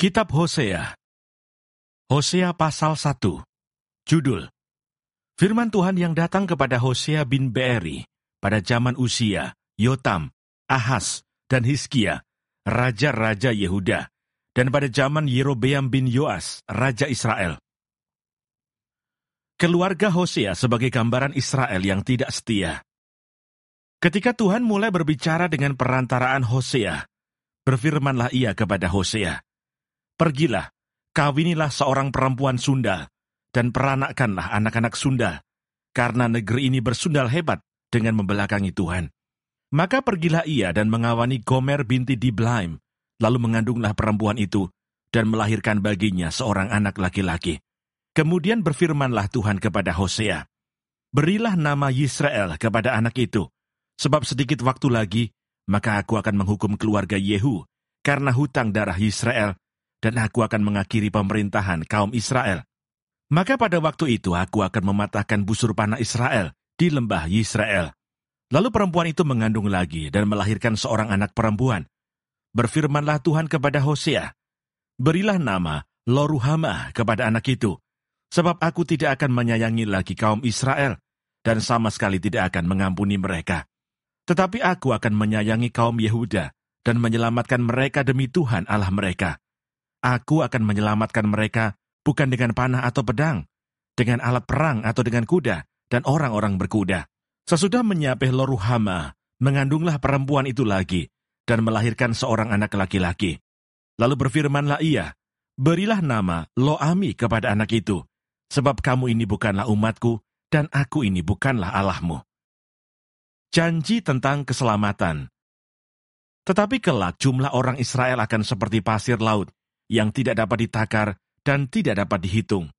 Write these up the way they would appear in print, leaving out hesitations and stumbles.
Kitab Hosea. Hosea pasal 1. Judul: Firman Tuhan yang datang kepada Hosea bin Beeri pada zaman Uzia, Yotam, Ahaz, dan Hizkia, raja-raja Yehuda, dan pada zaman Yerobeam bin Yoas, raja Israel. Keluarga Hosea sebagai gambaran Israel yang tidak setia. Ketika Tuhan mulai berbicara dengan perantaraan Hosea, berfirmanlah ia kepada Hosea, "Pergilah, kawinilah seorang perempuan sundal, dan peranakkanlah anak-anak sundal, karena negeri ini bersundal hebat dengan membelakangi Tuhan." Maka pergilah ia dan mengawani Gomer binti Diblaim, lalu mengandunglah perempuan itu, dan melahirkan baginya seorang anak laki-laki. Kemudian berfirmanlah Tuhan kepada Hosea, "Berilah nama Yisrael kepada anak itu, sebab sedikit waktu lagi, maka aku akan menghukum keluarga Yehu, karena hutang darah Yisrael, dan aku akan mengakhiri pemerintahan kaum Israel. Maka pada waktu itu aku akan mematahkan busur panah Israel di lembah Yisrael." Lalu perempuan itu mengandung lagi dan melahirkan seorang anak perempuan. Berfirmanlah Tuhan kepada Hosea, "Berilah nama Lo-ruhamah kepada anak itu, sebab aku tidak akan menyayangi lagi kaum Israel, dan sama sekali tidak akan mengampuni mereka. Tetapi aku akan menyayangi kaum Yehuda, dan menyelamatkan mereka demi Tuhan Allah mereka. Aku akan menyelamatkan mereka bukan dengan panah atau pedang, dengan alat perang atau dengan kuda, dan orang-orang berkuda." Sesudah menyapih Lo-ruhamah, mengandunglah perempuan itu lagi, dan melahirkan seorang anak laki-laki. Lalu berfirmanlah ia, "Berilah nama Lo-ami kepada anak itu, sebab kamu ini bukanlah umatku, dan aku ini bukanlah Allahmu." Janji tentang keselamatan. Tetapi kelak jumlah orang Israel akan seperti pasir laut, yang tidak dapat ditakar dan tidak dapat dihitung.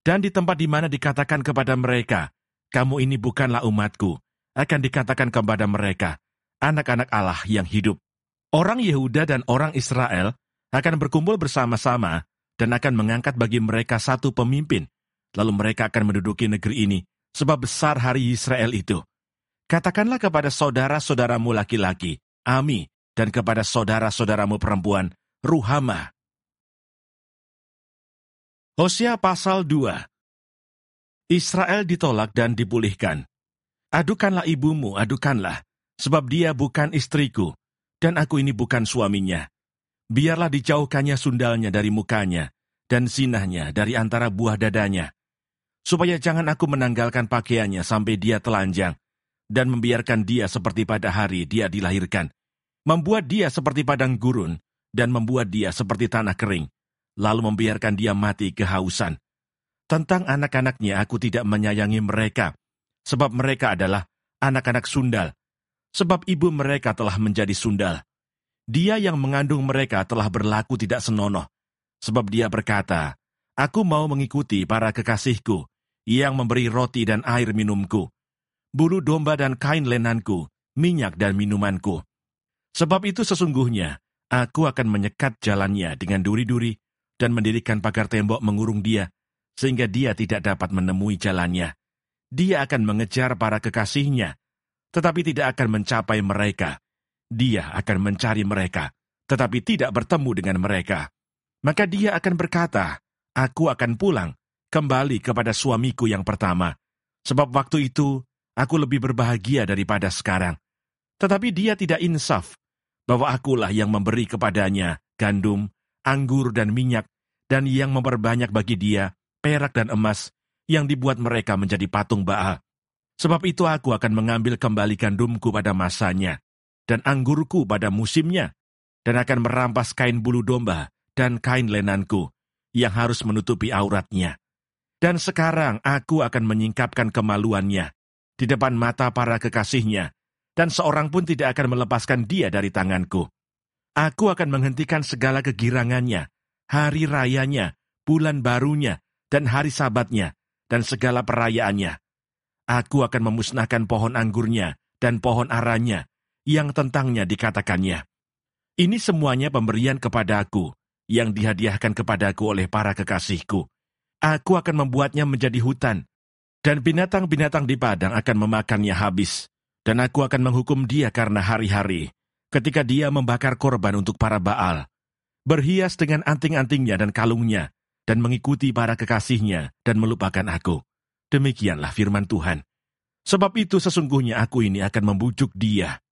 Dan di tempat di mana dikatakan kepada mereka, "Kamu ini bukanlah umatku," akan dikatakan kepada mereka, "Anak-anak Allah yang hidup." Orang Yehuda dan orang Israel akan berkumpul bersama-sama dan akan mengangkat bagi mereka satu pemimpin, lalu mereka akan menduduki negeri ini, sebab besar hari Israel itu. Katakanlah kepada saudara-saudaramu laki-laki, "Ami," dan kepada saudara-saudaramu perempuan, "Ruhamah." Hosea pasal 2. Israel ditolak dan dipulihkan. "Adukanlah ibumu, adukanlah, sebab dia bukan istriku, dan aku ini bukan suaminya. Biarlah dijauhkannya sundalnya dari mukanya, dan zinahnya dari antara buah dadanya, supaya jangan aku menanggalkan pakaiannya sampai dia telanjang, dan membiarkan dia seperti pada hari dia dilahirkan, membuat dia seperti padang gurun, dan membuat dia seperti tanah kering, lalu membiarkan dia mati kehausan. Tentang anak-anaknya aku tidak menyayangi mereka, sebab mereka adalah anak-anak sundal, sebab ibu mereka telah menjadi sundal. Dia yang mengandung mereka telah berlaku tidak senonoh, sebab dia berkata, 'Aku mau mengikuti para kekasihku, yang memberi roti dan air minumku, bulu domba dan kain lenanku, minyak dan minumanku.' Sebab itu sesungguhnya, aku akan menyekat jalannya dengan duri-duri, dan mendirikan pagar tembok mengurung dia, sehingga dia tidak dapat menemui jalannya. Dia akan mengejar para kekasihnya, tetapi tidak akan mencapai mereka. Dia akan mencari mereka, tetapi tidak bertemu dengan mereka. Maka dia akan berkata, 'Aku akan pulang, kembali kepada suamiku yang pertama, sebab waktu itu aku lebih berbahagia daripada sekarang.' Tetapi dia tidak insaf, bahwa akulah yang memberi kepadanya gandum, anggur dan minyak, dan yang memperbanyak bagi dia perak dan emas, yang dibuat mereka menjadi patung Baal. Sebab itu aku akan mengambil kembali gandumku pada masanya, dan anggurku pada musimnya, dan akan merampas kain bulu domba dan kain lenanku, yang harus menutupi auratnya. Dan sekarang aku akan menyingkapkan kemaluannya di depan mata para kekasihnya, dan seorang pun tidak akan melepaskan dia dari tanganku. Aku akan menghentikan segala kegirangannya, hari rayanya, bulan barunya, dan hari sabatnya, dan segala perayaannya. Aku akan memusnahkan pohon anggurnya dan pohon aranya, yang tentangnya dikatakannya, 'Ini semuanya pemberian kepadaku, yang dihadiahkan kepadaku oleh para kekasihku. Aku akan membuatnya menjadi hutan, dan binatang-binatang di padang akan memakannya habis. Dan aku akan menghukum dia karena hari-hari, ketika dia membakar korban untuk para Baal. berhias dengan anting-antingnya dan kalungnya, dan mengikuti para kekasihnya dan melupakan aku. Demikianlah firman Tuhan. Sebab itu sesungguhnya aku ini akan membujuk dia,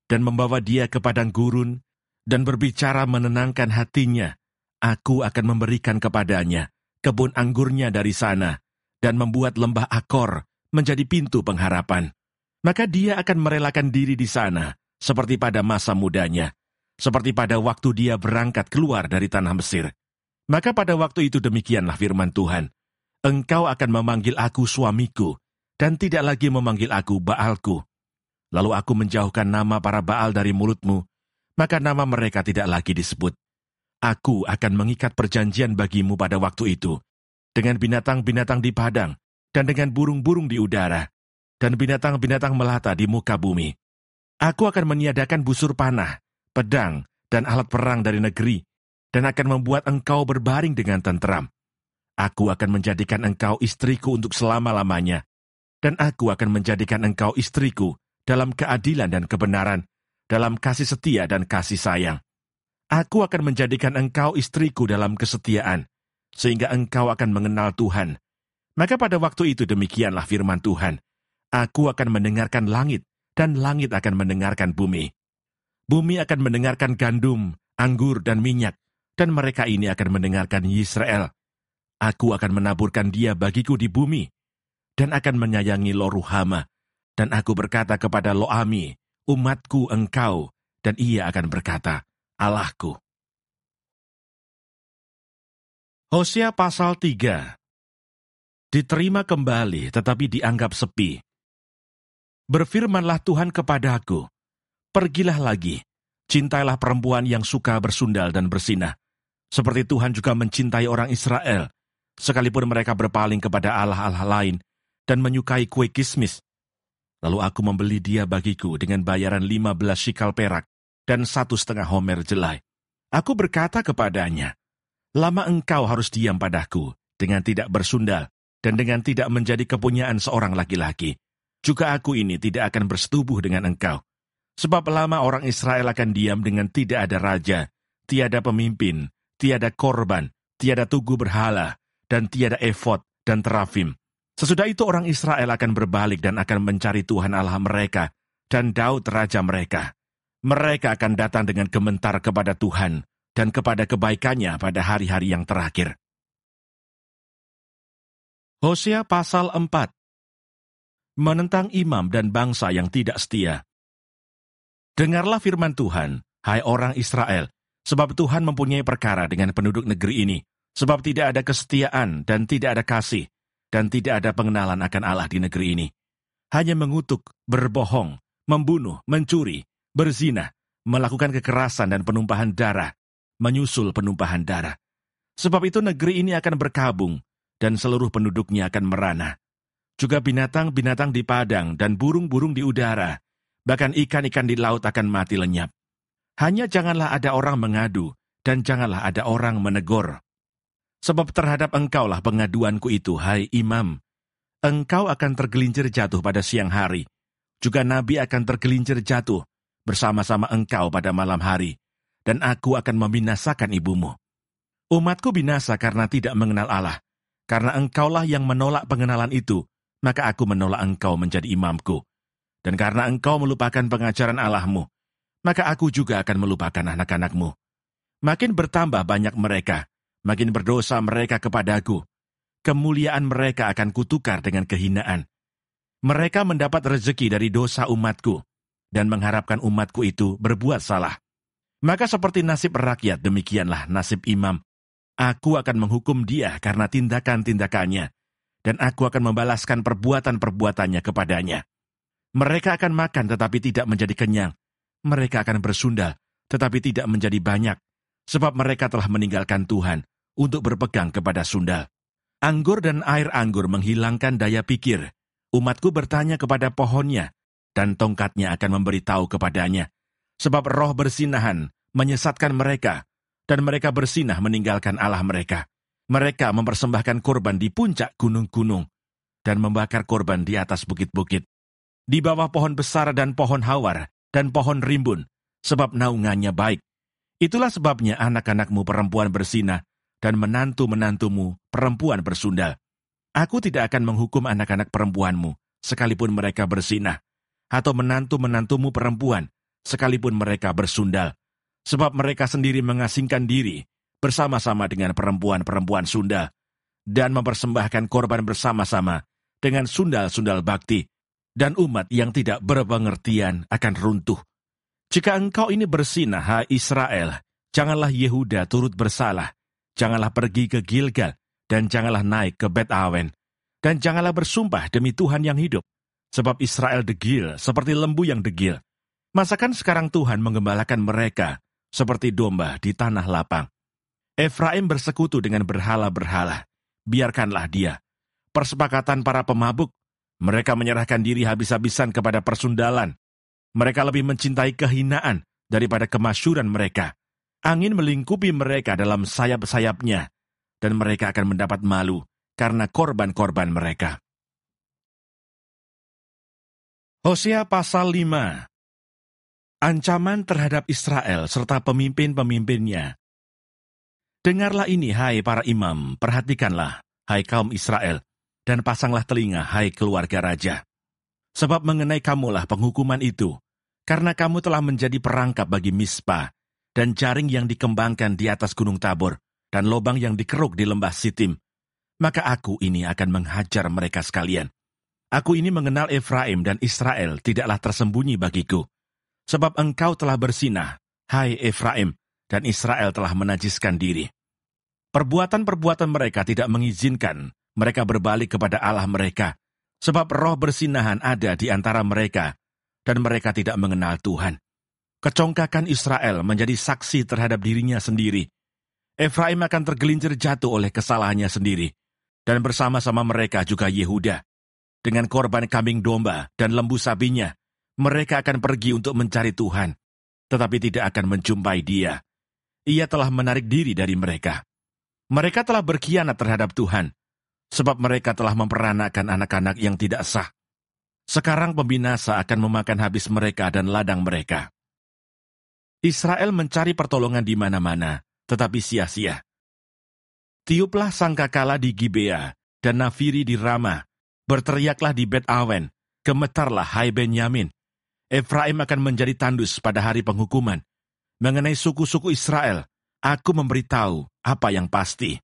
dan membawa dia ke padang gurun, dan berbicara menenangkan hatinya. Aku akan memberikan kepadanya kebun anggurnya dari sana, dan membuat lembah Akor menjadi pintu pengharapan. Maka dia akan merelakan diri di sana, seperti pada masa mudanya, seperti pada waktu dia berangkat keluar dari tanah Mesir. Maka pada waktu itu demikianlah firman Tuhan, engkau akan memanggil aku suamiku, dan tidak lagi memanggil aku Baalku. Lalu aku menjauhkan nama para Baal dari mulutmu, maka nama mereka tidak lagi disebut. Aku akan mengikat perjanjian bagimu pada waktu itu, dengan binatang-binatang di padang, dan dengan burung-burung di udara, dan binatang-binatang melata di muka bumi. Aku akan meniadakan busur panah, pedang, dan alat perang dari negeri, dan akan membuat engkau berbaring dengan tentram. Aku akan menjadikan engkau istriku untuk selama-lamanya, dan aku akan menjadikan engkau istriku dalam keadilan dan kebenaran, dalam kasih setia dan kasih sayang. Aku akan menjadikan engkau istriku dalam kesetiaan, sehingga engkau akan mengenal Tuhan. Maka pada waktu itu demikianlah firman Tuhan, aku akan mendengarkan langit, dan langit akan mendengarkan bumi. Bumi akan mendengarkan gandum, anggur, dan minyak, dan mereka ini akan mendengarkan Yisrael. Aku akan menaburkan dia bagiku di bumi, dan akan menyayangi Lo-ruhama. Dan aku berkata kepada Lo-ami, umatku engkau, dan ia akan berkata, Allahku. Hosea pasal 3. Diterima kembali tetapi dianggap sepi. Berfirmanlah Tuhan kepadaku, pergilah lagi, cintailah perempuan yang suka bersundal dan bersinah, seperti Tuhan juga mencintai orang Israel, sekalipun mereka berpaling kepada allah-allah lain, dan menyukai kue kismis. Lalu aku membeli dia bagiku dengan bayaran 15 shikal perak dan 1,5 homer jelai. Aku berkata kepadanya, lama engkau harus diam padaku, dengan tidak bersundal, dan dengan tidak menjadi kepunyaan seorang laki-laki. Juga aku ini tidak akan bersetubuh dengan engkau. Sebab lama orang Israel akan diam dengan tidak ada raja, tiada pemimpin, tiada korban, tiada tugu berhala, dan tiada efod dan terafim. Sesudah itu orang Israel akan berbalik dan akan mencari Tuhan Allah mereka dan Daud raja mereka. Mereka akan datang dengan gementar kepada Tuhan dan kepada kebaikannya pada hari-hari yang terakhir. Hosea pasal 4. Menentang imam dan bangsa yang tidak setia. Dengarlah firman Tuhan, hai orang Israel, sebab Tuhan mempunyai perkara dengan penduduk negeri ini, sebab tidak ada kesetiaan dan tidak ada kasih, dan tidak ada pengenalan akan Allah di negeri ini. Hanya mengutuk, berbohong, membunuh, mencuri, berzina, melakukan kekerasan dan penumpahan darah, menyusul penumpahan darah. Sebab itu negeri ini akan berkabung, dan seluruh penduduknya akan merana. Juga binatang-binatang di padang dan burung-burung di udara, bahkan ikan-ikan di laut akan mati lenyap. Hanya janganlah ada orang mengadu, dan janganlah ada orang menegur. Sebab terhadap engkaulah pengaduanku itu, hai imam. Engkau akan tergelincir jatuh pada siang hari. Juga nabi akan tergelincir jatuh bersama-sama engkau pada malam hari. Dan aku akan membinasakan ibumu. Umatku binasa karena tidak mengenal Allah. Karena engkaulah yang menolak pengenalan itu, maka aku menolak engkau menjadi imamku. Dan karena engkau melupakan pengajaran Allahmu, maka aku juga akan melupakan anak-anakmu. Makin bertambah banyak mereka, makin berdosa mereka kepadaku. Kemuliaan mereka akan kutukar dengan kehinaan. Mereka mendapat rezeki dari dosa umatku, dan mengharapkan umatku itu berbuat salah. Maka seperti nasib rakyat, demikianlah nasib imam. Aku akan menghukum dia karena tindakan-tindakannya, dan aku akan membalaskan perbuatan-perbuatannya kepadanya. Mereka akan makan tetapi tidak menjadi kenyang. Mereka akan bersundal tetapi tidak menjadi banyak, sebab mereka telah meninggalkan Tuhan untuk berpegang kepada sundal. Anggur dan air anggur menghilangkan daya pikir. Umatku bertanya kepada pohonnya, dan tongkatnya akan memberitahu kepadanya. Sebab roh bersinahan menyesatkan mereka, dan mereka bersinah meninggalkan Allah mereka. Mereka mempersembahkan korban di puncak gunung-gunung, dan membakar korban di atas bukit-bukit. Di bawah pohon besar dan pohon hawar, dan pohon rimbun, sebab naungannya baik. Itulah sebabnya anak-anakmu perempuan bersinah dan menantu-menantumu perempuan bersundal. Aku tidak akan menghukum anak-anak perempuanmu, sekalipun mereka bersinah, atau menantu-menantumu perempuan, sekalipun mereka bersundal, sebab mereka sendiri mengasingkan diri bersama-sama dengan perempuan-perempuan sundal, dan mempersembahkan korban bersama-sama dengan sundal-sundal bakti, dan umat yang tidak berpengertian akan runtuh. Jika engkau ini bersinah, hai Israel, janganlah Yehuda turut bersalah, janganlah pergi ke Gilgal, dan janganlah naik ke Bet-Awen, dan janganlah bersumpah demi Tuhan yang hidup, sebab Israel degil seperti lembu yang degil. Masakan sekarang Tuhan menggembalakan mereka seperti domba di tanah lapang. Efraim bersekutu dengan berhala-berhala, biarkanlah dia. Persepakatan para pemabuk, mereka menyerahkan diri habis-habisan kepada persundalan. Mereka lebih mencintai kehinaan daripada kemasyuran mereka. Angin melingkupi mereka dalam sayap-sayapnya, dan mereka akan mendapat malu karena korban-korban mereka. Hosea pasal 5. Ancaman terhadap Israel serta pemimpin-pemimpinnya. Dengarlah ini, hai para imam, perhatikanlah, hai kaum Israel, dan pasanglah telinga, hai keluarga raja. Sebab mengenai kamulah penghukuman itu, karena kamu telah menjadi perangkap bagi Mispa, dan jaring yang dikembangkan di atas gunung Tabor, dan lobang yang dikeruk di lembah Sitim. Maka aku ini akan menghajar mereka sekalian. Aku ini mengenal Efraim dan Israel tidaklah tersembunyi bagiku. Sebab engkau telah bersinah, hai Efraim, dan Israel telah menajiskan diri. Perbuatan-perbuatan mereka tidak mengizinkan mereka berbalik kepada Allah mereka, sebab roh bersinahan ada di antara mereka, dan mereka tidak mengenal Tuhan. Kecongkakan Israel menjadi saksi terhadap dirinya sendiri. Efraim akan tergelincir jatuh oleh kesalahannya sendiri, dan bersama-sama mereka juga Yehuda. Dengan korban kambing domba dan lembu sapinya, mereka akan pergi untuk mencari Tuhan, tetapi tidak akan menjumpai Dia. Ia telah menarik diri dari mereka. Mereka telah berkhianat terhadap Tuhan, sebab mereka telah memperanakan anak-anak yang tidak sah. Sekarang pembinasa akan memakan habis mereka dan ladang mereka. Israel mencari pertolongan di mana-mana, tetapi sia-sia. Tiuplah sangkakala di Gibea, dan nafiri di Rama. Berteriaklah di Bet-Awen, gemetarlah hai Benyamin. Efraim akan menjadi tandus pada hari penghukuman. Mengenai suku-suku Israel, aku memberitahu apa yang pasti.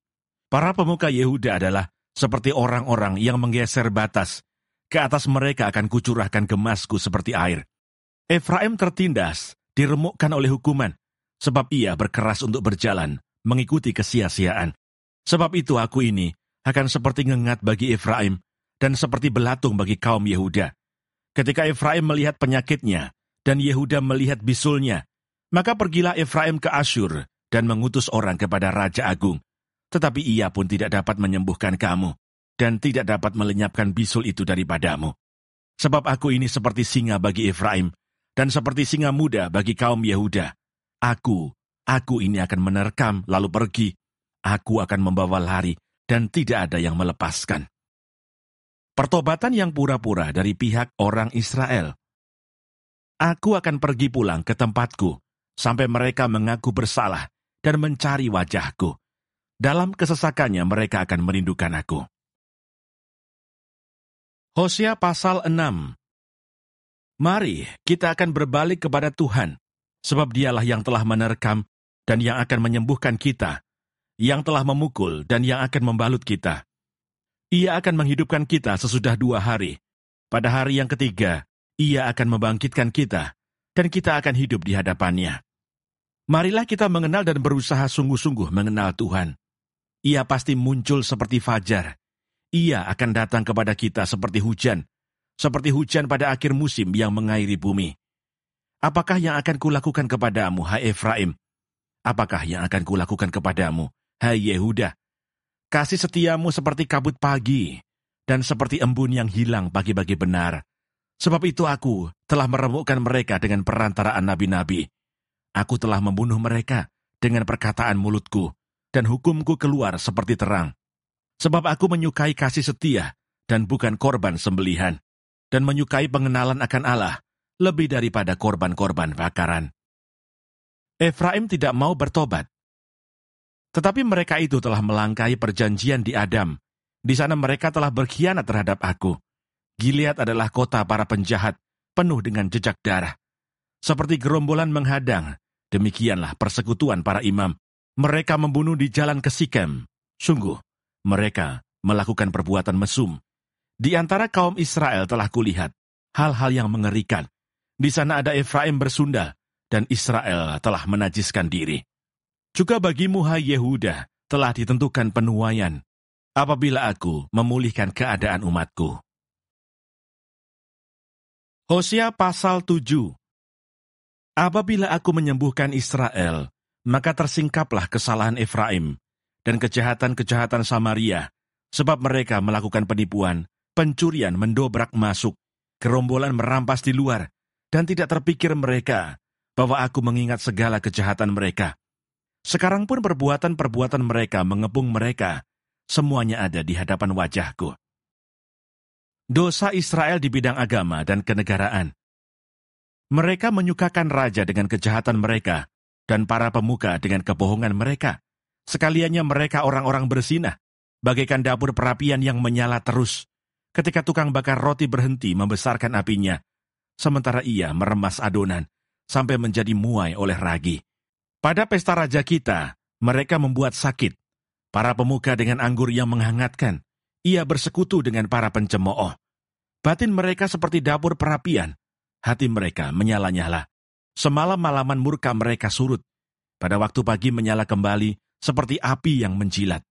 Para pemuka Yehuda adalah seperti orang-orang yang menggeser batas. Ke atas mereka akan kucurahkan gemasku seperti air. Efraim tertindas, diremukkan oleh hukuman, sebab ia berkeras untuk berjalan, mengikuti kesia-siaan. Sebab itu aku ini akan seperti ngengat bagi Efraim, dan seperti belatung bagi kaum Yehuda. Ketika Efraim melihat penyakitnya, dan Yehuda melihat bisulnya, maka pergilah Efraim ke Asyur, dan mengutus orang kepada Raja Agung. Tetapi ia pun tidak dapat menyembuhkan kamu, dan tidak dapat melenyapkan bisul itu daripadamu. Sebab aku ini seperti singa bagi Efraim, dan seperti singa muda bagi kaum Yehuda. Aku ini akan menerkam lalu pergi. Aku akan membawa lari, dan tidak ada yang melepaskan. Pertobatan yang pura-pura dari pihak orang Israel. Aku akan pergi pulang ke tempatku, sampai mereka mengaku bersalah dan mencari wajahku. Dalam kesesakannya mereka akan merindukan aku. Hosea pasal 6. Mari kita akan berbalik kepada Tuhan, sebab Dialah yang telah menerkam dan yang akan menyembuhkan kita, yang telah memukul dan yang akan membalut kita. Ia akan menghidupkan kita sesudah 2 hari. Pada hari yang ketiga, Ia akan membangkitkan kita, dan kita akan hidup di hadapannya. Marilah kita mengenal dan berusaha sungguh-sungguh mengenal Tuhan. Ia pasti muncul seperti fajar. Ia akan datang kepada kita seperti hujan pada akhir musim yang mengairi bumi. Apakah yang akan kulakukan kepadamu, hai Efraim? Apakah yang akan kulakukan kepadamu, hai Yehuda? Kasih setiamu seperti kabut pagi, dan seperti embun yang hilang pagi-pagi benar. Sebab itu aku telah meremukkan mereka dengan perantaraan nabi-nabi. Aku telah membunuh mereka dengan perkataan mulutku, dan hukumku keluar seperti terang. Sebab aku menyukai kasih setia, dan bukan korban sembelihan, dan menyukai pengenalan akan Allah, lebih daripada korban-korban bakaran. Efraim tidak mau bertobat. Tetapi mereka itu telah melangkahi perjanjian di Adam. Di sana mereka telah berkhianat terhadap aku. Gilead adalah kota para penjahat, penuh dengan jejak darah. Seperti gerombolan menghadang, demikianlah persekutuan para imam. Mereka membunuh di jalan ke Sikem. Sungguh, mereka melakukan perbuatan mesum. Di antara kaum Israel telah kulihat hal-hal yang mengerikan. Di sana ada Efraim bersundal, dan Israel telah menajiskan diri. Juga bagimu, hai Yehuda, telah ditentukan penuaian, apabila aku memulihkan keadaan umatku. Hosea pasal 7. Apabila aku menyembuhkan Israel, maka tersingkaplah kesalahan Efraim dan kejahatan-kejahatan Samaria, sebab mereka melakukan penipuan, pencurian mendobrak masuk, gerombolan merampas di luar, dan tidak terpikir mereka bahwa aku mengingat segala kejahatan mereka. Sekarang pun perbuatan-perbuatan mereka mengepung mereka, semuanya ada di hadapan wajahku. Dosa Israel di bidang agama dan kenegaraan. Mereka menyukakan raja dengan kejahatan mereka, dan para pemuka dengan kebohongan mereka. Sekaliannya mereka orang-orang bersinah, bagaikan dapur perapian yang menyala terus, ketika tukang bakar roti berhenti membesarkan apinya, sementara ia meremas adonan, sampai menjadi muai oleh ragi. Pada pesta raja kita, mereka membuat sakit. Para pemuka dengan anggur yang menghangatkan, ia bersekutu dengan para pencemooh. Batin mereka seperti dapur perapian, hati mereka menyala-nyala. Semalam-malaman murka mereka surut, pada waktu pagi menyala kembali seperti api yang menjilat.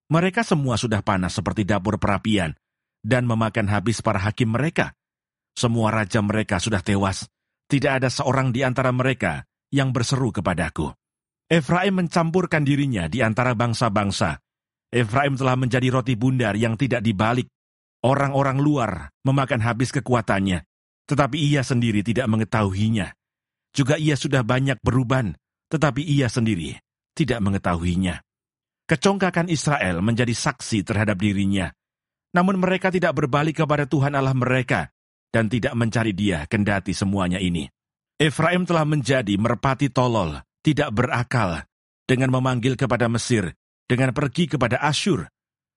Mereka semua sudah panas seperti dapur perapian, dan memakan habis para hakim mereka. Semua raja mereka sudah tewas, tidak ada seorang di antara mereka yang berseru kepadaku. Efraim mencampurkan dirinya di antara bangsa-bangsa. Efraim telah menjadi roti bundar yang tidak dibalik. Orang-orang luar memakan habis kekuatannya, tetapi ia sendiri tidak mengetahuinya. Juga ia sudah banyak beruban, tetapi ia sendiri tidak mengetahuinya. Kecongkakan Israel menjadi saksi terhadap dirinya, namun mereka tidak berbalik kepada Tuhan Allah mereka, dan tidak mencari Dia kendati semuanya ini. Efraim telah menjadi merpati tolol, tidak berakal, dengan memanggil kepada Mesir, dengan pergi kepada Asyur.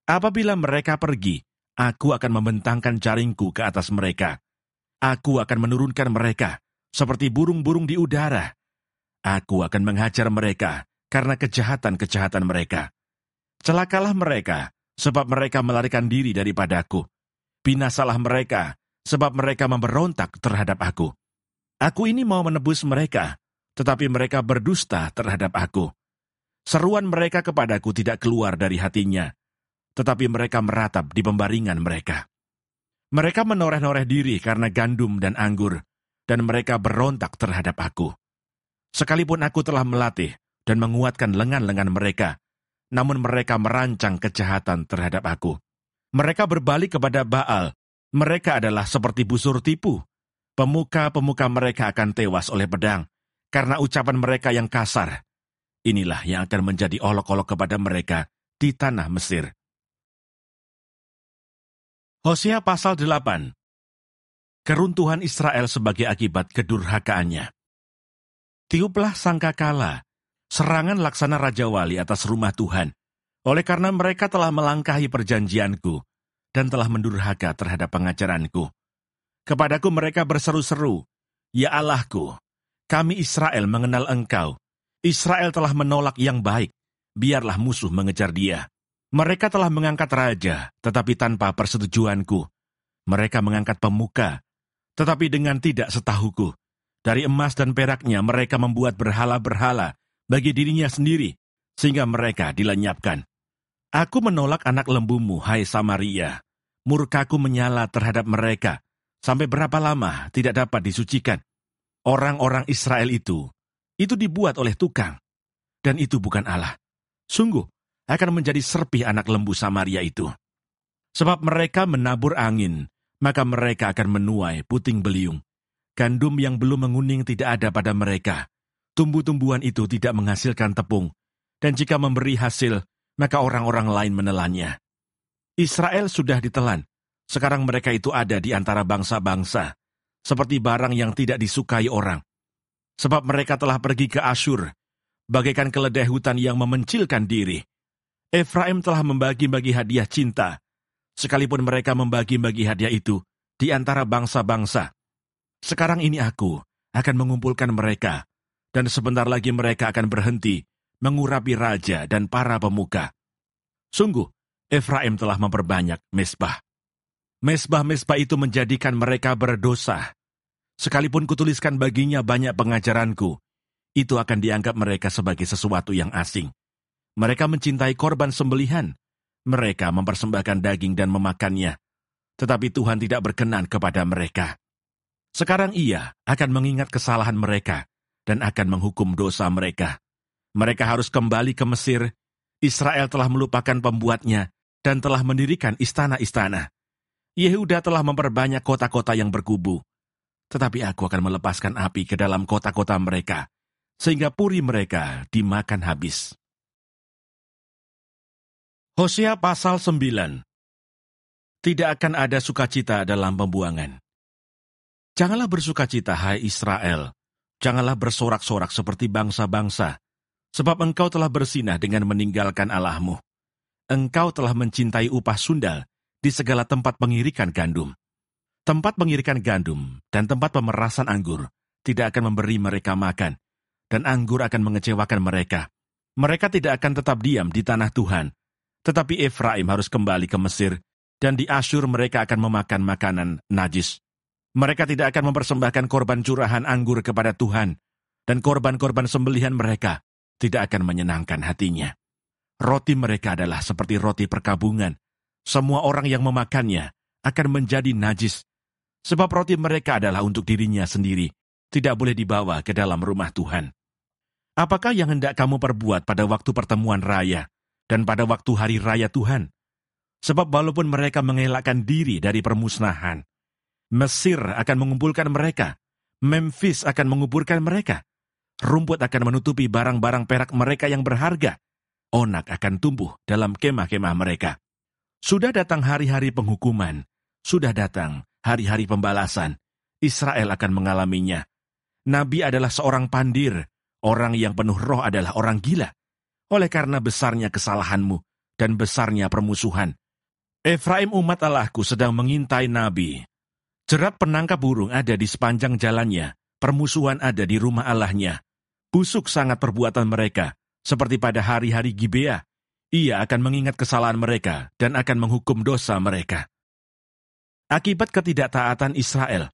Apabila mereka pergi, aku akan membentangkan jaringku ke atas mereka. Aku akan menurunkan mereka, seperti burung-burung di udara. Aku akan menghajar mereka, karena kejahatan-kejahatan mereka. Celakalah mereka, sebab mereka melarikan diri daripadaku. Binasalah mereka, sebab mereka memberontak terhadap aku. Aku ini mau menebus mereka, tetapi mereka berdusta terhadap aku. Seruan mereka kepadaku tidak keluar dari hatinya, tetapi mereka meratap di pembaringan mereka. Mereka menoreh-noreh diri karena gandum dan anggur, dan mereka berontak terhadap aku. Sekalipun aku telah melatih dan menguatkan lengan-lengan mereka, namun mereka merancang kejahatan terhadap aku. Mereka berbalik kepada Baal. Mereka adalah seperti busur tipu. Pemuka-pemuka mereka akan tewas oleh pedang, karena ucapan mereka yang kasar. Inilah yang akan menjadi olok-olok kepada mereka di tanah Mesir. Hosea pasal 8. Keruntuhan Israel sebagai akibat kedurhakaannya. Tiuplah sangkakala, serangan laksana Raja Wali atas rumah Tuhan, oleh karena mereka telah melangkahi perjanjianku, dan telah mendurhaka terhadap pengajaranku. Kepadaku mereka berseru-seru, "Ya Allahku, kami Israel mengenal Engkau. Israel telah menolak yang baik, biarlah musuh mengejar dia. Mereka telah mengangkat raja, tetapi tanpa persetujuanku. Mereka mengangkat pemuka, tetapi dengan tidak setahuku. Dari emas dan peraknya mereka membuat berhala-berhala bagi dirinya sendiri, sehingga mereka dilenyapkan. Aku menolak anak lembumu, hai Samaria. Murkaku menyala terhadap mereka, sampai berapa lama tidak dapat disucikan. Orang-orang Israel itu dibuat oleh tukang, dan itu bukan Allah. Sungguh, akan menjadi serpih anak lembu Samaria itu. Sebab mereka menabur angin, maka mereka akan menuai puting beliung. Gandum yang belum menguning tidak ada pada mereka. Tumbuh-tumbuhan itu tidak menghasilkan tepung, dan jika memberi hasil, maka orang-orang lain menelannya. Israel sudah ditelan, sekarang mereka itu ada di antara bangsa-bangsa, seperti barang yang tidak disukai orang. Sebab mereka telah pergi ke Asyur, bagaikan keledai hutan yang memencilkan diri. Efraim telah membagi-bagi hadiah cinta, sekalipun mereka membagi-bagi hadiah itu di antara bangsa-bangsa. Sekarang ini aku akan mengumpulkan mereka, dan sebentar lagi mereka akan berhenti mengurapi raja dan para pemuka. Sungguh, Efraim telah memperbanyak mezbah. Mezbah-mezbah itu menjadikan mereka berdosa. Sekalipun kutuliskan baginya banyak pengajaranku, itu akan dianggap mereka sebagai sesuatu yang asing. Mereka mencintai korban sembelihan. Mereka mempersembahkan daging dan memakannya. Tetapi Tuhan tidak berkenan kepada mereka. Sekarang Ia akan mengingat kesalahan mereka dan akan menghukum dosa mereka. Mereka harus kembali ke Mesir. Israel telah melupakan pembuatnya dan telah mendirikan istana-istana. Yehuda telah memperbanyak kota-kota yang berkubu. Tetapi aku akan melepaskan api ke dalam kota-kota mereka, sehingga puri mereka dimakan habis. Hosea pasal 9. Tidak akan ada sukacita dalam pembuangan. Janganlah bersukacita, hai Israel. Janganlah bersorak-sorak seperti bangsa-bangsa, sebab engkau telah bersinah dengan meninggalkan Allahmu. Engkau telah mencintai upah sundal di segala tempat pengirikan gandum. Tempat pengirikan gandum dan tempat pemerasan anggur tidak akan memberi mereka makan, dan anggur akan mengecewakan mereka. Mereka tidak akan tetap diam di tanah Tuhan, tetapi Efraim harus kembali ke Mesir, dan di Asyur mereka akan memakan makanan najis. Mereka tidak akan mempersembahkan korban curahan anggur kepada Tuhan, dan korban-korban sembelihan mereka tidak akan menyenangkan hatinya. Roti mereka adalah seperti roti perkabungan. Semua orang yang memakannya akan menjadi najis, sebab roti mereka adalah untuk dirinya sendiri, tidak boleh dibawa ke dalam rumah Tuhan. Apakah yang hendak kamu perbuat pada waktu pertemuan raya dan pada waktu hari raya Tuhan? Sebab walaupun mereka mengelakkan diri dari permusnahan, Mesir akan mengumpulkan mereka, Memphis akan menguburkan mereka, rumput akan menutupi barang-barang perak mereka yang berharga, onak akan tumbuh dalam kemah-kemah mereka. Sudah datang hari-hari penghukuman, sudah datang hari-hari pembalasan. Israel akan mengalaminya. Nabi adalah seorang pandir, orang yang penuh roh adalah orang gila. Oleh karena besarnya kesalahanmu dan besarnya permusuhan, Efraim umat Allahku sedang mengintai nabi. Jerat penangkap burung ada di sepanjang jalannya, permusuhan ada di rumah Allahnya. Busuk sangat perbuatan mereka, seperti pada hari-hari Gibea. Ia akan mengingat kesalahan mereka dan akan menghukum dosa mereka. Akibat ketidaktaatan Israel.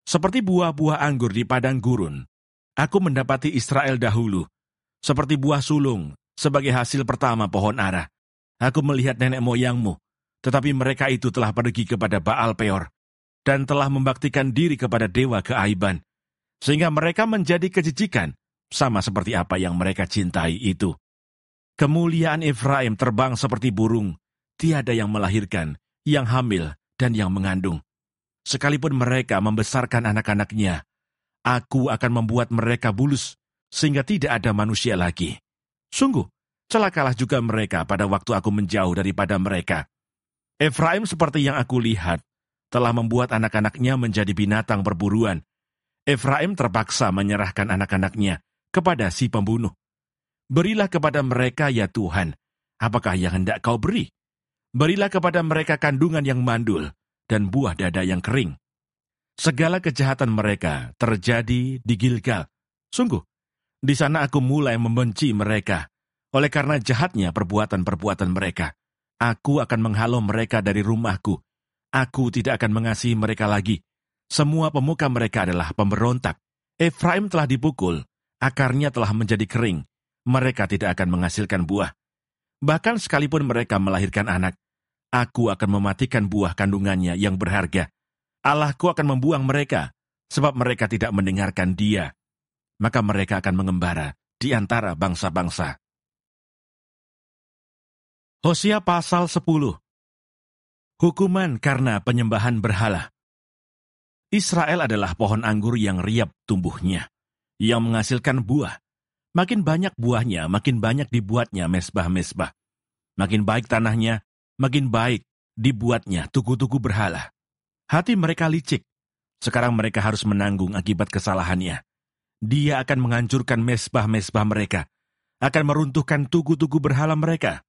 Seperti buah-buah anggur di padang gurun, aku mendapati Israel dahulu. Seperti buah sulung, sebagai hasil pertama pohon ara. Aku melihat nenek moyangmu, tetapi mereka itu telah pergi kepada Baal Peor, dan telah membaktikan diri kepada dewa keaiban, sehingga mereka menjadi kejijikan, sama seperti apa yang mereka cintai itu. Kemuliaan Efraim terbang seperti burung, tiada yang melahirkan, yang hamil, dan yang mengandung. Sekalipun mereka membesarkan anak-anaknya, aku akan membuat mereka bulus, sehingga tidak ada manusia lagi. Sungguh, celakalah juga mereka pada waktu aku menjauh daripada mereka. Efraim seperti yang aku lihat, telah membuat anak-anaknya menjadi binatang perburuan. Efraim terpaksa menyerahkan anak-anaknya kepada si pembunuh. Berilah kepada mereka, ya Tuhan, apakah yang hendak kau beri? Berilah kepada mereka kandungan yang mandul dan buah dada yang kering. Segala kejahatan mereka terjadi di Gilgal. Sungguh, di sana aku mulai membenci mereka. Oleh karena jahatnya perbuatan-perbuatan mereka, aku akan menghalau mereka dari rumahku. Aku tidak akan mengasihi mereka lagi. Semua pemuka mereka adalah pemberontak. Efraim telah dipukul, akarnya telah menjadi kering. Mereka tidak akan menghasilkan buah. Bahkan sekalipun mereka melahirkan anak, aku akan mematikan buah kandungannya yang berharga. Allahku akan membuang mereka, sebab mereka tidak mendengarkan Dia. Maka mereka akan mengembara di antara bangsa-bangsa. Hosea pasal 10. Hukuman karena penyembahan berhala. Israel adalah pohon anggur yang riap tumbuhnya, yang menghasilkan buah. Makin banyak buahnya, makin banyak dibuatnya mezbah-mezbah. Makin baik tanahnya, makin baik dibuatnya tugu-tugu berhala. Hati mereka licik. Sekarang mereka harus menanggung akibat kesalahannya. Dia akan menghancurkan mezbah-mezbah mereka, akan meruntuhkan tugu-tugu berhala mereka.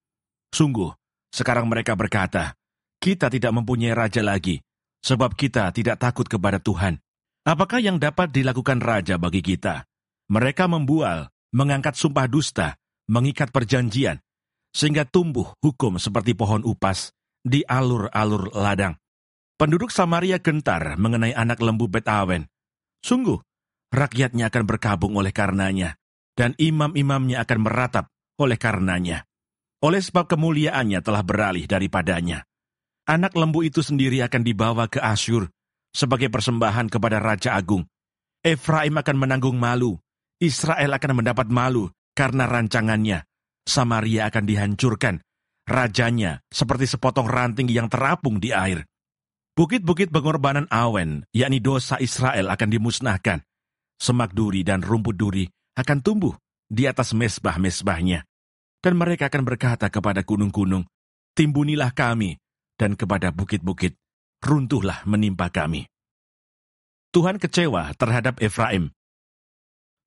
Sungguh, sekarang mereka berkata, kita tidak mempunyai raja lagi, sebab kita tidak takut kepada Tuhan. Apakah yang dapat dilakukan raja bagi kita? Mereka membual, mengangkat sumpah dusta, mengikat perjanjian, sehingga tumbuh hukum seperti pohon upas di alur-alur ladang. Penduduk Samaria gentar mengenai anak lembu Bet-awen. Sungguh, rakyatnya akan berkabung oleh karenanya, dan imam-imamnya akan meratap oleh karenanya. Oleh sebab kemuliaannya telah beralih daripadanya. Anak lembu itu sendiri akan dibawa ke Asyur sebagai persembahan kepada Raja Agung. Efraim akan menanggung malu, Israel akan mendapat malu karena rancangannya. Samaria akan dihancurkan, rajanya seperti sepotong ranting yang terapung di air. Bukit-bukit pengorbanan Awen, yakni dosa Israel, akan dimusnahkan. Semak duri dan rumput duri akan tumbuh di atas mezbah-mezbahnya. Dan mereka akan berkata kepada gunung-gunung, timbunilah kami, dan kepada bukit-bukit, runtuhlah menimpa kami. Tuhan kecewa terhadap Efraim.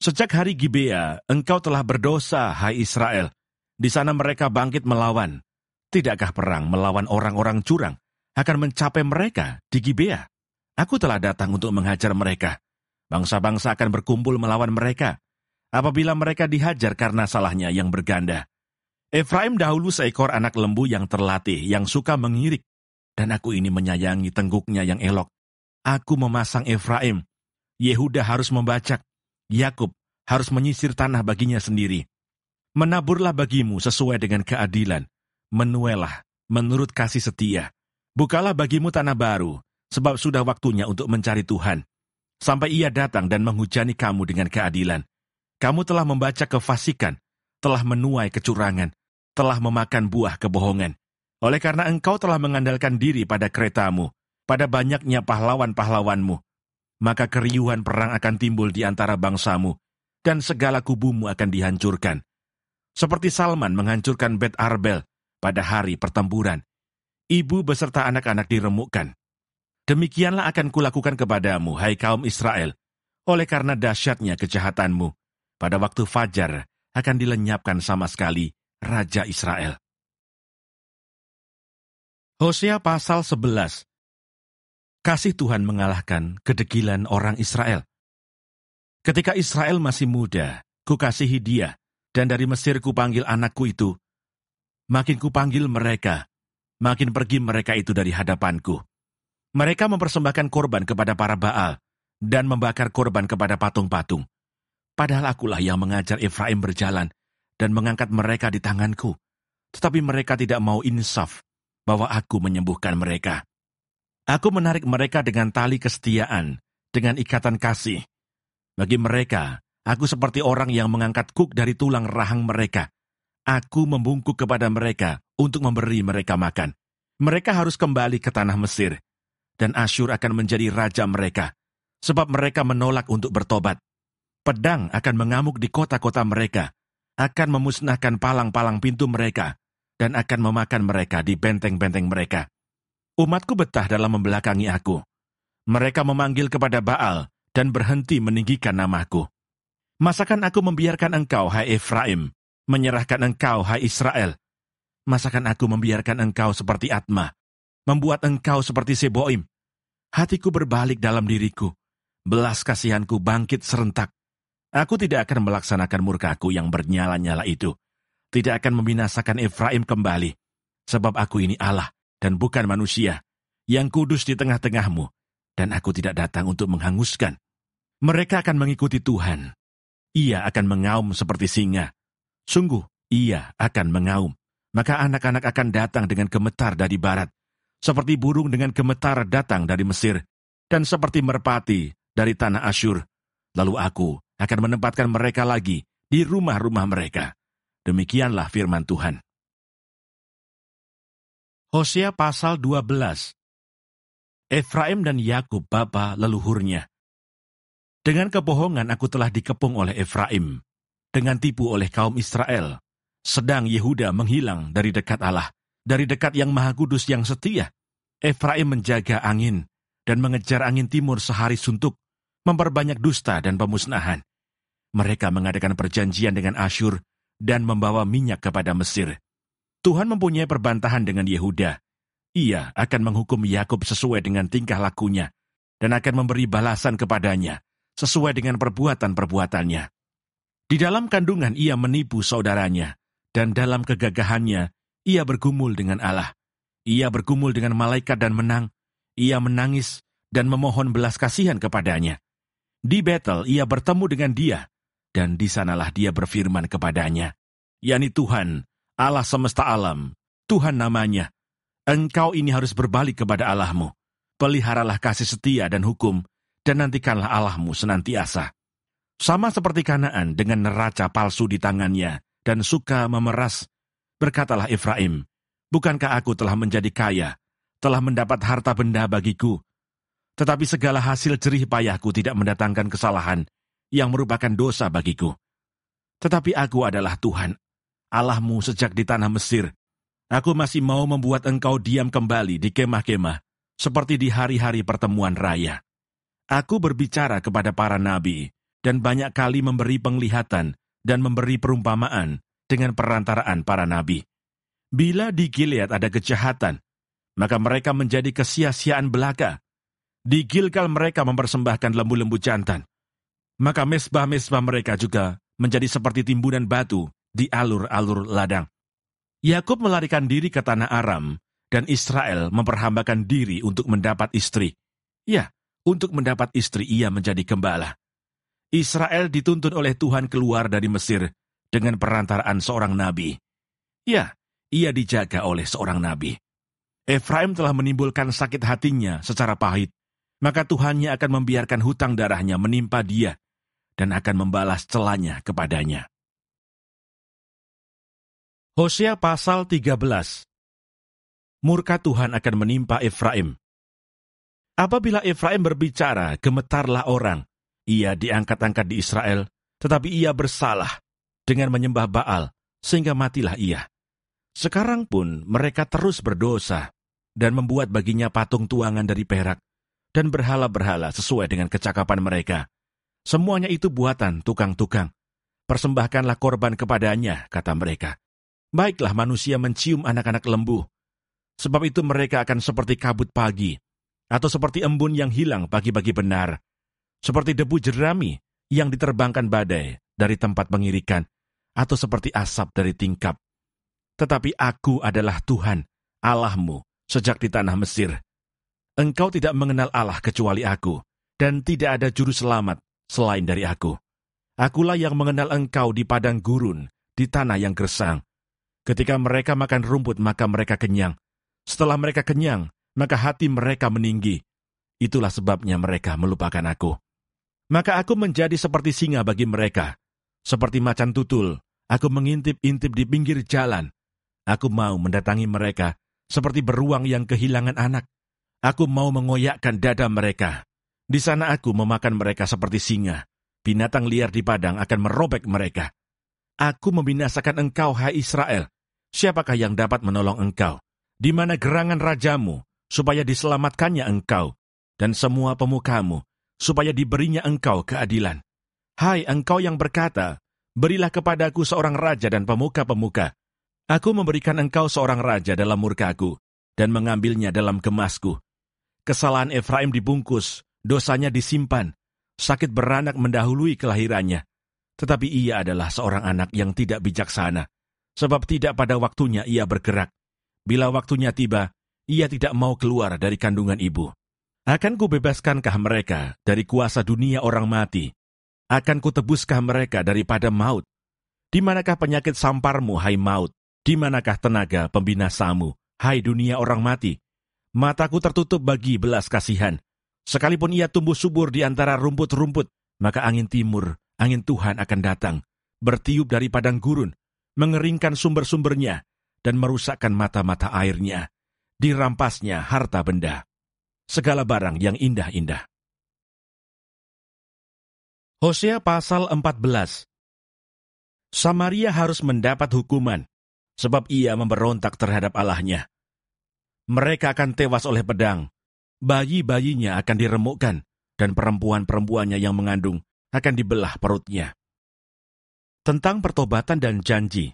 Sejak hari Gibea, engkau telah berdosa, hai Israel. Di sana mereka bangkit melawan. Tidakkah perang melawan orang-orang curang akan mencapai mereka di Gibea? Aku telah datang untuk menghajar mereka. Bangsa-bangsa akan berkumpul melawan mereka, apabila mereka dihajar karena salahnya yang berganda. Efraim dahulu seekor anak lembu yang terlatih, yang suka mengirik, dan aku ini menyayangi tengguknya yang elok. Aku memasang Efraim, Yehuda harus membacak, Yakub harus menyisir tanah baginya sendiri. Menaburlah bagimu sesuai dengan keadilan, menuailah menurut kasih setia. Bukalah bagimu tanah baru, sebab sudah waktunya untuk mencari Tuhan. Sampai ia datang dan menghujani kamu dengan keadilan. Kamu telah membaca kefasikan, telah menuai kecurangan, telah memakan buah kebohongan. Oleh karena engkau telah mengandalkan diri pada keretamu, pada banyaknya pahlawan-pahlawanmu, maka keriuhan perang akan timbul di antara bangsamu, dan segala kubumu akan dihancurkan. Seperti Salman menghancurkan Bet Arbel pada hari pertempuran, ibu beserta anak-anak diremukkan. Demikianlah akan kulakukan kepadamu, hai kaum Israel, oleh karena dahsyatnya kejahatanmu. Pada waktu fajar akan dilenyapkan sama sekali Raja Israel. Hosea pasal 11. Kasih Tuhan mengalahkan kedegilan orang Israel. Ketika Israel masih muda, kukasihi dia, dan dari Mesir kupanggil anakku itu. Makin kupanggil mereka, makin pergi mereka itu dari hadapanku. Mereka mempersembahkan korban kepada para Baal, dan membakar korban kepada patung-patung. Padahal akulah yang mengajar Efraim berjalan, dan mengangkat mereka di tanganku. Tetapi mereka tidak mau insaf, bahwa aku menyembuhkan mereka. Aku menarik mereka dengan tali kesetiaan, dengan ikatan kasih. Bagi mereka, aku seperti orang yang mengangkat kuk dari tulang rahang mereka. Aku membungkuk kepada mereka untuk memberi mereka makan. Mereka harus kembali ke tanah Mesir, dan Asyur akan menjadi raja mereka, sebab mereka menolak untuk bertobat. Pedang akan mengamuk di kota-kota mereka, akan memusnahkan palang-palang pintu mereka, dan akan memakan mereka di benteng-benteng mereka. Umatku betah dalam membelakangi aku. Mereka memanggil kepada Baal, dan berhenti meninggikan namaku. Masakan aku membiarkan engkau, hai Efraim, menyerahkan engkau, hai Israel? Masakan aku membiarkan engkau seperti Atma, membuat engkau seperti Seboim? Hatiku berbalik dalam diriku, belas kasihanku bangkit serentak. Aku tidak akan melaksanakan murkaku yang bernyala-nyala itu, tidak akan membinasakan Efraim kembali, sebab aku ini Allah dan bukan manusia, yang kudus di tengah-tengahmu, dan aku tidak datang untuk menghanguskan. Mereka akan mengikuti Tuhan. Ia akan mengaum seperti singa. Sungguh, ia akan mengaum. Maka anak-anak akan datang dengan gemetar dari barat, seperti burung dengan gemetar datang dari Mesir, dan seperti merpati dari tanah Asyur. Lalu aku akan menempatkan mereka lagi di rumah-rumah mereka. Demikianlah firman Tuhan. Hosea pasal 12. Efraim dan Yakub bapa leluhurnya. Dengan kebohongan aku telah dikepung oleh Efraim, dengan tipu oleh kaum Israel. Sedang Yehuda menghilang dari dekat Allah, dari dekat yang Maha Kudus yang setia. Efraim menjaga angin, dan mengejar angin timur sehari suntuk, memperbanyak dusta dan pemusnahan. mereka mengadakan perjanjian dengan Asyur dan membawa minyak kepada Mesir. Tuhan mempunyai perbantahan dengan Yehuda. Ia akan menghukum Yakub sesuai dengan tingkah lakunya dan akan memberi balasan kepadanya sesuai dengan perbuatan-perbuatannya. Di dalam kandungan ia menipu saudaranya, dan dalam kegagahannya ia bergumul dengan Allah. Ia bergumul dengan malaikat dan menang. Ia menangis dan memohon belas kasihan kepadanya. Di Betel ia bertemu dengan dia, dan di sanalah dia berfirman kepadanya, yakni Tuhan, Allah semesta alam, Tuhan namanya, engkau ini harus berbalik kepada Allahmu. Peliharalah kasih setia dan hukum, dan nantikanlah Allahmu senantiasa. Sama seperti Kanaan dengan neraca palsu di tangannya, dan suka memeras, berkatalah Efraim, bukankah aku telah menjadi kaya, telah mendapat harta benda bagiku, tetapi segala hasil jerih payahku tidak mendatangkan kesalahan yang merupakan dosa bagiku. Tetapi aku adalah Tuhan, Allahmu sejak di tanah Mesir. Aku masih mau membuat engkau diam kembali di kemah-kemah, seperti di hari-hari pertemuan raya. Aku berbicara kepada para nabi, dan banyak kali memberi penglihatan dan memberi perumpamaan dengan perantaraan para nabi. Bila di Gilead ada kejahatan, maka mereka menjadi kesia-siaan belaka. Di Gilgal mereka mempersembahkan lembu-lembu jantan, maka mesbah-mesbah mereka juga menjadi seperti timbunan batu di alur-alur ladang. Yakub melarikan diri ke tanah Aram, dan Israel memperhambakan diri untuk mendapat istri. Ya, untuk mendapat istri ia menjadi gembala. Israel dituntun oleh Tuhan keluar dari Mesir dengan perantaraan seorang nabi. Ya, ia dijaga oleh seorang nabi. Efraim telah menimbulkan sakit hatinya secara pahit, maka Tuhannya akan membiarkan hutang darahnya menimpa dia dan akan membalas celanya kepadanya. Hosea pasal 13. Murka Tuhan akan menimpa Efraim. Apabila Efraim berbicara, gemetarlah orang. Ia diangkat-angkat di Israel, tetapi ia bersalah dengan menyembah Baal, sehingga matilah ia. Sekarang pun mereka terus berdosa dan membuat baginya patung tuangan dari perak dan berhala-berhala sesuai dengan kecakapan mereka. Semuanya itu buatan tukang-tukang. Persembahkanlah korban kepadanya, kata mereka. Baiklah manusia mencium anak-anak lembu. Sebab itu mereka akan seperti kabut pagi, atau seperti embun yang hilang pagi-pagi benar, seperti debu jerami yang diterbangkan badai dari tempat pengirikan, atau seperti asap dari tingkap. Tetapi aku adalah Tuhan, Allahmu, sejak di tanah Mesir. Engkau tidak mengenal Allah kecuali aku, dan tidak ada juru selamat selain dari aku. Akulah yang mengenal engkau di padang gurun, di tanah yang gersang. Ketika mereka makan rumput, maka mereka kenyang. Setelah mereka kenyang, maka hati mereka meninggi. Itulah sebabnya mereka melupakan aku. Maka aku menjadi seperti singa bagi mereka. Seperti macan tutul, aku mengintip-intip di pinggir jalan. Aku mau mendatangi mereka, seperti beruang yang kehilangan anak. Aku mau mengoyakkan dada mereka. Di sana aku memakan mereka seperti singa. Binatang liar di padang akan merobek mereka. Aku membinasakan engkau, hai Israel. Siapakah yang dapat menolong engkau? Di mana gerangan rajamu, supaya diselamatkannya engkau, dan semua pemukamu, supaya diberinya engkau keadilan? Hai engkau yang berkata, berilah kepadaku seorang raja dan pemuka-pemuka. Aku memberikan engkau seorang raja dalam murkaku, dan mengambilnya dalam gemasku. Kesalahan Efraim dibungkus, dosanya disimpan, sakit beranak mendahului kelahirannya. Tetapi ia adalah seorang anak yang tidak bijaksana, sebab tidak pada waktunya ia bergerak. Bila waktunya tiba, ia tidak mau keluar dari kandungan ibu. Akan kubebaskankah mereka dari kuasa dunia orang mati? Akan kutebuskah mereka daripada maut? Di manakah penyakit samparmu, hai maut? Di manakah tenaga pembinasamu, hai dunia orang mati? Mataku tertutup bagi belas kasihan. Sekalipun ia tumbuh subur di antara rumput-rumput, maka angin timur, angin Tuhan akan datang, bertiup dari padang gurun, mengeringkan sumber-sumbernya, dan merusakkan mata-mata airnya. Dirampasnya harta benda, segala barang yang indah-indah. Hosea pasal 14. Samaria harus mendapat hukuman, sebab ia memberontak terhadap Allahnya. Mereka akan tewas oleh pedang, bayi-bayinya akan diremukkan, dan perempuan-perempuannya yang mengandung akan dibelah perutnya. Tentang pertobatan dan janji.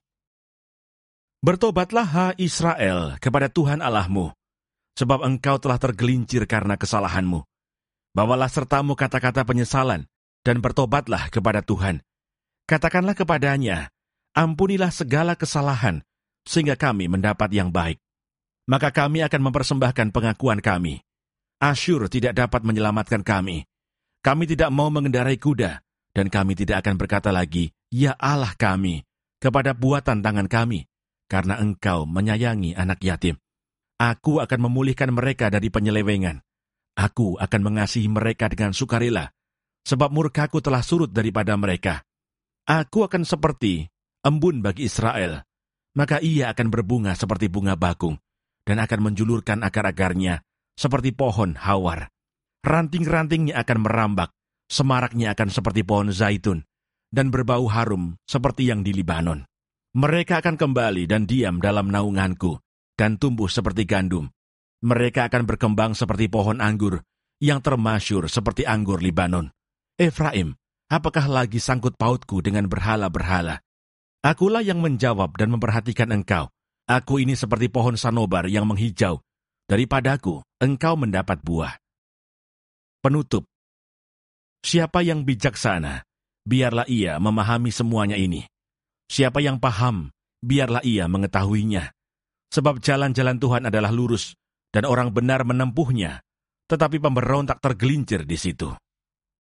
Bertobatlah, hai Israel, kepada Tuhan Allahmu, sebab engkau telah tergelincir karena kesalahanmu. Bawalah sertamu kata-kata penyesalan, dan bertobatlah kepada Tuhan. Katakanlah kepadanya, ampunilah segala kesalahan, sehingga kami mendapat yang baik. Maka kami akan mempersembahkan pengakuan kami. Asyur tidak dapat menyelamatkan kami. Kami tidak mau mengendarai kuda, dan kami tidak akan berkata lagi, ya Allah kami, kepada buatan tangan kami, karena engkau menyayangi anak yatim. Aku akan memulihkan mereka dari penyelewengan. Aku akan mengasihi mereka dengan sukarela, sebab murkaku telah surut daripada mereka. Aku akan seperti embun bagi Israel, maka ia akan berbunga seperti bunga bakung, dan akan menjulurkan akar-akarnya seperti pohon hawar. Ranting-rantingnya akan merambak, semaraknya akan seperti pohon zaitun, dan berbau harum seperti yang di Libanon. Mereka akan kembali dan diam dalam naunganku, dan tumbuh seperti gandum. Mereka akan berkembang seperti pohon anggur, yang termasyur seperti anggur Libanon. Efraim, apakah lagi sangkut pautku dengan berhala-berhala? Akulah yang menjawab dan memperhatikan engkau. Aku ini seperti pohon sanobar yang menghijau. Daripadaku, engkau mendapat buah. Penutup. Siapa yang bijaksana, biarlah ia memahami semuanya ini. Siapa yang paham, biarlah ia mengetahuinya. Sebab jalan-jalan Tuhan adalah lurus, dan orang benar menempuhnya, tetapi pemberontak tergelincir di situ.